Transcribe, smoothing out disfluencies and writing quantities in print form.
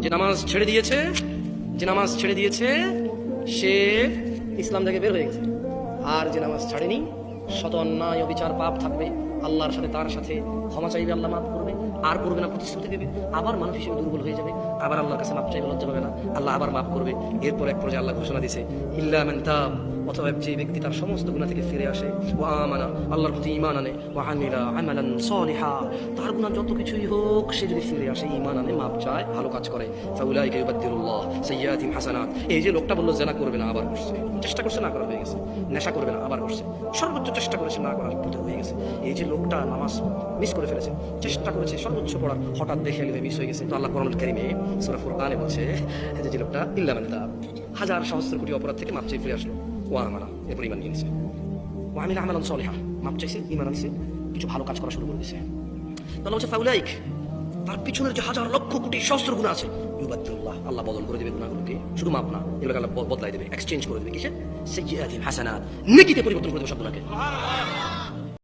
যে নামাজ ছেড়ে দিয়েছে সে ইসলাম থেকে বের হয়ে গেছে। আর যে নামাজ ছাড়েনি, শত অন্যায় অবিচার পাপ থাকবে, আল্লাহর সাথে তার সাথে ক্ষমা চাইবে, আল্লাহ মাফ করবে, আর করবে না, প্রতিশ্রুতি দেবে, আবার মানুষ হিসেবে দুর্বল হয়ে যাবে, আবার আল্লাহর কাছে মাফ চাইবে, লজ্জা পাবে না, আল্লাহ আবার মাফ করবে। এরপর এক পর্যায়ে আল্লাহ ঘোষণা দিয়েছে ইল্লা মান তাব, অথবা যে ব্যক্তি তার সমস্ত গুনাহ থেকে ফিরে আসে, ওয়া আমানা, আল্লাহর প্রতি ঈমান আনে, ওয়া আমিলা আমালান সালিহা, তার গুনাহ যত কিছুই হোক সে যদি ফিরে আসে, ঈমান আনে, মাপ চায়, ভালো কাজ করে, ফাউলাইকা ইউবাদদিলুল্লাহ সাইয়্যাতিহিম হাসানাত। এই যে লোকটা বললো জেনা করবে না, আবার করছে, চেষ্টা করছে না করা হয়ে গেছে, নেশা করবে না, আবার করছে, সর্বোচ্চ চেষ্টা করেছে না করার পথে হয়ে গেছে। এই যে লোকটা নামাজ মিস করে ফেলেছে, চেষ্টা করেছে সর্বোচ্চ পড়ার, হঠাৎ দেখে গেলে মিস হয়ে গেছে, তো আল্লাহ কোরআনুল কারীমে সূরা ফুরকানে বলছে যে লোকটা ইল্লা মান তাব, হাজার সহস্র কোটি অপরাধ থেকে মাপ চেয়ে ফিরে আসলো, ওয়া আমানা, এরপর ঈমান নিয়ে নিয়েছে, ওয়া আমিলা আমালান সালিহা, মাপ চাইছে, ঈমান আনছে, কিছু ভালো কাজ করা শুরু করে দিয়েছে। তাহলে হচ্ছে ফাউলাইক, তার পিছনের যে হাজার লক্ষ কোটি সহস্র গুনাহ আছে, ইউবাদদিলুল্লাহ, আল্লাহ বদল করে দেবে গুনাহগুলোকে, শুধু মাপ না, এগুলোকে আল্লাহ বদলাই দেবে, এক্সচেঞ্জ করে দেবে, কিসে? সাইয়্যাতিহিম হাসানাত, নেকিতে পরিবর্তন করে দেবে সব গুনাহকে।